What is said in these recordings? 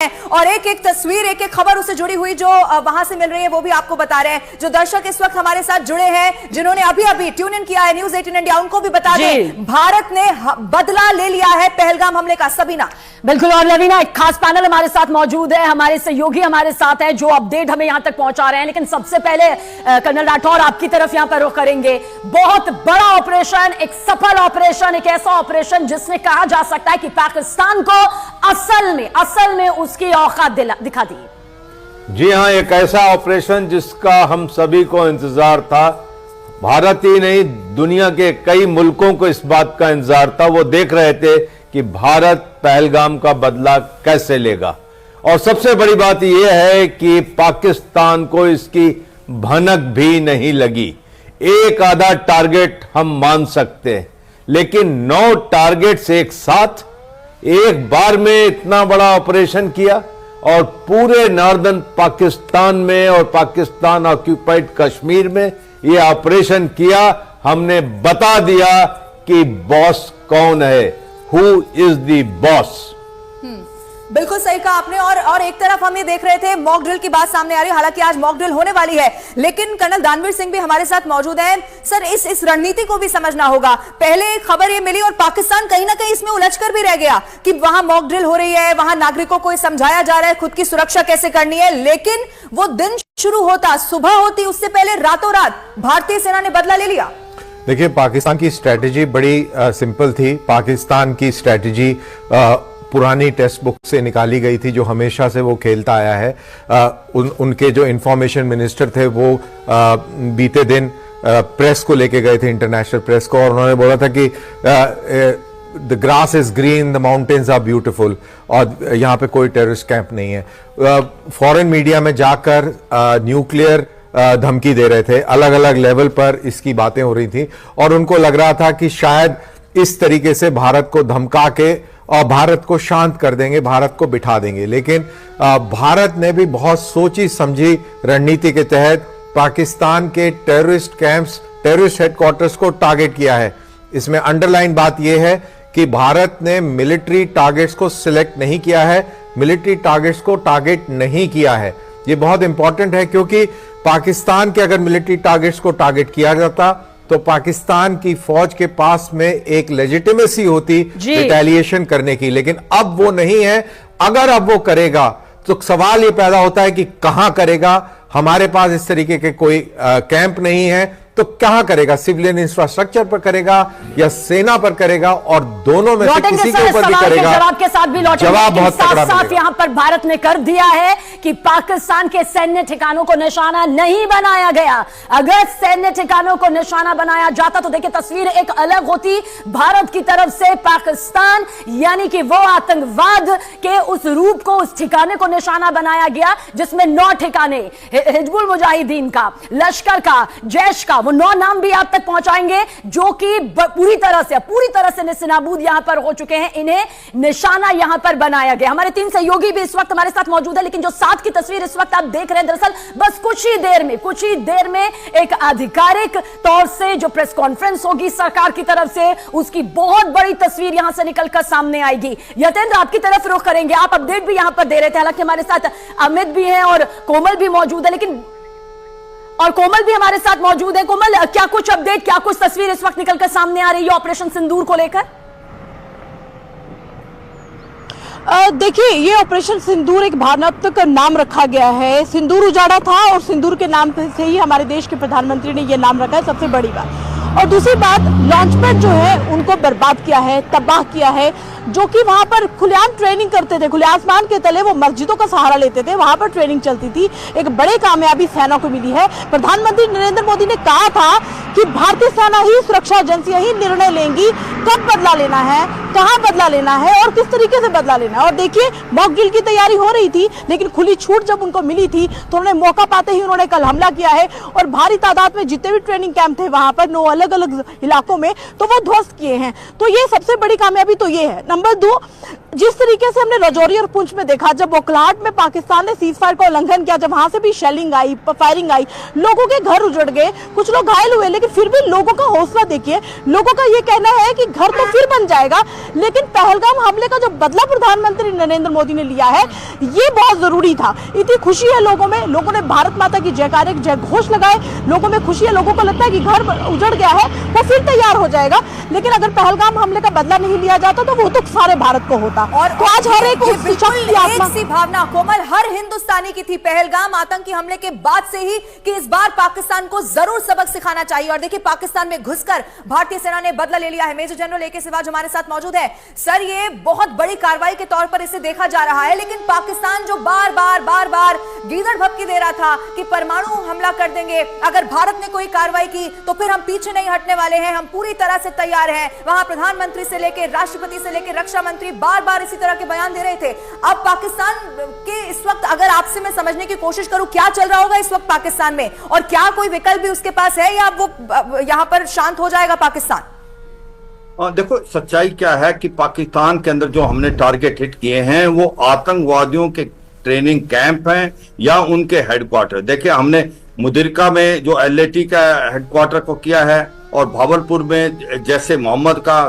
हैं और एक एक तस्वीर, एक एक खबर उससे जुड़ी हुई जो वहां से मिल रही है वो भी आपको बता रहे हैं। जो दर्शक इस वक्त हमारे साथ जुड़े हैं, जिन्होंने अभी अभी ट्यून इन किया है न्यूज 18 इंडिया, उनको भी बता दें भारत ने बदला ले लिया है पहलगाम हमले का। सबीना। बिल्कुल, और लवीना एक खास पैनल हमारे साथ मौजूद है, हमारे सहयोगी हमारे साथ है जो अपडेट हमें यहां तक पहुंचा रहे हैं। लेकिन सबसे पहले कर्नल राठौर आपकी तरफ यहां पर रुख करेंगे। बहुत बड़ा ऑपरेशन, एक सफल ऑपरेशन, एक ऐसा ऑपरेशन जिसने कहा जा सकता है कि पाकिस्तान को असल में उसकी औकात दिखा दी। जी हां, एक ऐसा ऑपरेशन जिसका हम सभी को इंतजार था। भारत ही नहीं, दुनिया के कई मुल्कों को इस बात का इंतजार था। वो देख रहे थे कि भारत पहलगाम का बदला कैसे लेगा। और सबसे बड़ी बात यह है कि पाकिस्तान को इसकी भनक भी नहीं लगी। एक आधा टारगेट हम मान सकते हैं, लेकिन 9 टारगेट्स एक साथ एक बार में इतना बड़ा ऑपरेशन किया और पूरे नॉर्दर्न पाकिस्तान में और पाकिस्तान ऑक्यूपाइड कश्मीर में यह ऑपरेशन किया। हमने बता दिया कि बॉस कौन है, हु इज द बॉस। बिल्कुल सही कहा आपने। और एक तरफ हम ये देख रहे थे मॉक ड्रिल की बात सामने आ रही है, हालांकि आज मॉक ड्रिल होने वाली है, लेकिन कर्नल दानवीर सिंह भी हमारे साथ मौजूद हैं। सर, इस रणनीति को भी समझना होगा। पहले एक खबर ये मिली और पाकिस्तान कहीं ना कहीं इसमें उलझकर भी रह गया कि वहां मॉक ड्रिल हो रही है, वहां नागरिकों को समझाया जा रहा है खुद की सुरक्षा कैसे करनी है, लेकिन वो दिन शुरू होता, सुबह होती, उससे पहले रातों रात भारतीय सेना ने बदला ले लिया। देखिए, पाकिस्तान की स्ट्रेटेजी बड़ी सिंपल थी। पाकिस्तान की स्ट्रेटेजी पुरानी टेक्स्ट बुक से निकाली गई थी, जो हमेशा से वो खेलता आया है। उनके जो इंफॉर्मेशन मिनिस्टर थे वो बीते दिन प्रेस को लेके गए थे, इंटरनेशनल प्रेस को, और उन्होंने बोला था कि the grass is green, the mountains are beautiful, और यहाँ पे कोई टेररिस्ट कैंप नहीं है। फॉरेन मीडिया में जाकर न्यूक्लियर धमकी दे रहे थे, अलग अलग लेवल पर इसकी बातें हो रही थी, और उनको लग रहा था कि शायद इस तरीके से भारत को धमका के और भारत को शांत कर देंगे, भारत को बिठा देंगे। लेकिन भारत ने भी बहुत सोची समझी रणनीति के तहत पाकिस्तान के टेररिस्ट कैंप्स, टेररिस्ट हेडक्वार्टर्स को टारगेट किया है। इसमें अंडरलाइन बात यह है कि भारत ने मिलिट्री टारगेट्स को सिलेक्ट नहीं किया है, मिलिट्री टारगेट्स को टारगेट नहीं किया है। यह बहुत इंपॉर्टेंट है, क्योंकि पाकिस्तान के अगर मिलिट्री टारगेट्स को टारगेट किया जाता तो पाकिस्तान की फौज के पास में एक लेजिटिमेसी होती रिटेलिएशन करने की, लेकिन अब वो नहीं है। अगर अब वो करेगा तो सवाल ये पैदा होता है कि कहां करेगा। हमारे पास इस तरीके के कोई कैंप नहीं है, तो कहां करेगा? सिविलियन इंफ्रास्ट्रक्चर पर करेगा या सेना पर करेगा, और दोनों में से किसी के ऊपर भी करेगा। जवाब के साथ भी लौटेंगे। जवाब बहुत तगड़ा साफ यहां पर भारत ने कर दिया है कि पाकिस्तान के सैन्य ठिकानों को निशाना नहीं बनाया गया। अगर सैन्य ठिकानों को निशाना बनाया जाता तो देखिए तस्वीर एक अलग होती। भारत की तरफ से पाकिस्तान यानी कि वो आतंकवाद के उस रूप को, उस ठिकाने को निशाना बनाया गया जिसमें 9 ठिकाने, हिजबुल मुजाहिदीन का, लश्कर का, जैश का, वो 9 नाम भी आप तक पहुंचाएंगे जो कि पूरी तरह से निस्नाबूद यहां पर हो चुके हैं। इन्हें निशाना यहां पर बनाया गया। हमारे 3 सहयोगी भी इस वक्त हमारे साथ मौजूद है, लेकिन जो साथ की तस्वीर इस वक्त आप देख रहे हैं, दरअसल बस कुछ ही देर में एक आधिकारिक तौर से जो प्रेस कॉन्फ्रेंस होगी सरकार की तरफ से, उसकी बहुत बड़ी तस्वीर यहां से निकलकर सामने आएगी। यतेंद्र, आपकी तरफ रुख करेंगे। आप अपडेट भी यहां पर दे रहे थे, हालांकि हमारे साथ अमित भी है और कोमल भी मौजूद है, लेकिन और कोमल भी हमारे साथ मौजूद है। कोमल, क्या कुछ अपडेट, क्या कुछ तस्वीर इस वक्त निकलकर सामने आ रही है ऑपरेशन सिंदूर को लेकर? देखिए, ये ऑपरेशन सिंदूर एक भावनात्मक नाम रखा गया है। सिंदूर उजाड़ा था और सिंदूर के नाम से ही हमारे देश के प्रधानमंत्री ने ये नाम रखा है, सबसे बड़ी बात। और दूसरी बात, लॉन्च पैड जो है उनको बर्बाद किया है, तबाह किया है, जो कि वहां पर खुलेआम ट्रेनिंग करते थे, खुले आसमान के तले वो मस्जिदों का सहारा लेते थे, वहां पर ट्रेनिंग चलती थी। एक बड़ी कामयाबी सेना को मिली है। प्रधानमंत्री नरेंद्र मोदी ने कहा था कि भारतीय सेना ही, सुरक्षा एजेंसियां ही निर्णय लेंगी कब बदला लेना है, कहां बदला लेना है और किस तरीके से बदला लेना है। और देखिए, मॉक ड्रिल की तैयारी हो रही थी, लेकिन खुली छूट जब उनको मिली थी तो उन्होंने मौका पाते ही उन्होंने कल हमला किया है और भारी तादाद में जितने भी ट्रेनिंग कैंप थे वहां पर 9 अलग अलग इलाकों में, तो वो ध्वस्त किए हैं। तो ये सबसे बड़ी कामयाबी तो ये है। नंबर 2, जिस तरीके से हमने राजौरी और पुंछ में देखा, जब ओखलाहट में पाकिस्तान ने सीज फायर का उल्लंघन किया, जब वहां से भी शेलिंग आई, फायरिंग आई, लोगों के घर उजड़ गए, कुछ लोग घायल हुए, लेकिन फिर भी लोगों का हौसला देखिए। लोगों का ये कहना है कि घर तो फिर बन जाएगा, लेकिन पहलगाम हमले का जो बदला प्रधानमंत्री नरेंद्र मोदी ने लिया है, ये बहुत जरूरी था। इतनी खुशी है लोगों में, लोगों ने भारत माता की जयकारे, जय घोष लगाए, लोगों में खुशी है, लोगों को लगता है कि घर उजड़ गया है वो फिर तैयार हो जाएगा। लेकिन अगर पहलगाम हमले का बदला नहीं लिया जाता तो वो तो सारे भारत को होता। और तो आज हर एक एक सी भावना कोमल हर हिंदुस्तानी की थी पहलगाम आतंकी हमले के बाद से ही कि इस बार पाकिस्तान को जरूर सबक सिखाना चाहिए। और देखिए पाकिस्तान में घुसकर भारतीय सेना ने बदला ले लिया है। मेजर जनरल ए के सिवाज हमारे साथ मौजूद है। सर, ये बहुत बड़ी कार्रवाई के तौर पर इसे देखा जा रहा है, लेकिन पाकिस्तान जो बार बार गीदड़ भपकी दे रहा था कि परमाणु हमला कर देंगे, अगर भारत ने कोई कार्रवाई की तो फिर हम पीछे नहीं हटने वाले हैं, हम पूरी तरह से तैयार हैं। वहां प्रधानमंत्री से लेकर राष्ट्रपति से लेकर रक्षा मंत्री बार इसी तरह के बयान दे रहे थे। अब पाकिस्तान के इस वक्त अगर आपसे मैं समझने की कोशिश करूं क्या चल रहा होगा इस वक्त पाकिस्तान में, और क्या कोई विकल्प भी उसके पास है या वो यहां पर शांत हो जाएगा पाकिस्तान? देखो सच्चाई क्या है कि पाकिस्तान के अंदर जो हमने टारगेट हिट किए हैं वो आतंकवादियों के ट्रेनिंग कैंप हैं या उनके हेडक्वार्टर। देखिए हमने मुदिरका में जो LAT का हेडक्वार्टर को किया है और भावलपुर में जैसे मोहम्मद का,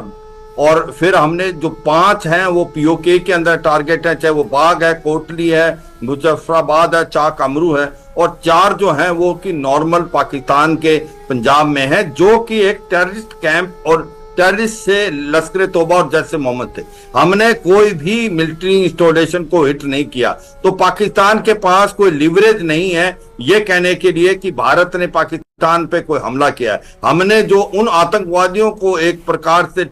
और फिर हमने जो 5 हैं वो POK के अंदर टारगेट है, चाहे वो बाग है, कोटली है, मुजफ्फराबाद है, चाक अमरू है, और 4 जो हैं वो कि नॉर्मल पाकिस्तान के पंजाब में है, जो कि एक टेररिस्ट कैंप और टेररिस्ट से लश्कर तौबा और जैसे मोहम्मद थे। हमने कोई भी मिलिट्री इंस्टॉलेशन को हिट नहीं किया। तो पाकिस्तान के पास कोई लिवरेज नहीं है ये कहने के लिए कि भारत ने पाकिस्तान पे कोई हमला किया है। हमने जो उन आतंकवादियों को एक प्रकार से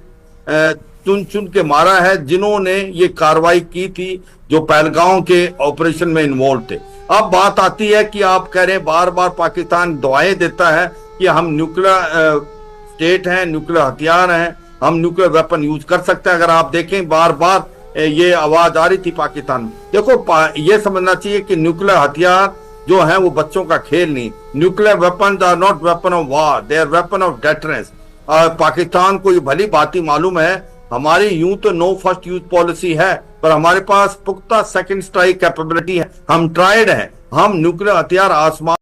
चुन चुन के मारा है जिन्होंने ये कार्रवाई की थी, जो पहलगाम के ऑपरेशन में इन्वॉल्व थे। अब बात आती है कि आप कह रहे हैं बार बार पाकिस्तान दुआएं देता है कि हम न्यूक्लियर स्टेट हैं, न्यूक्लियर हथियार हैं, हम न्यूक्लियर वेपन यूज कर सकते हैं। अगर आप देखें बार बार ये आवाज आ रही थी पाकिस्तान में। देखो ये समझना चाहिए कि न्यूक्लियर हथियार जो है वो बच्चों का खेल नहीं। Nuclear weapon are not weapon of war, they are weapon of deterrence. Pakistan को ये भली बात ही मालूम है, हमारी यूं तो नो फर्स्ट यूज पॉलिसी है, पर हमारे पास पुख्ता सेकंड स्ट्राइक कैपेबिलिटी है। हम ट्राइड हैं, हम न्यूक्लियर हथियार आसमान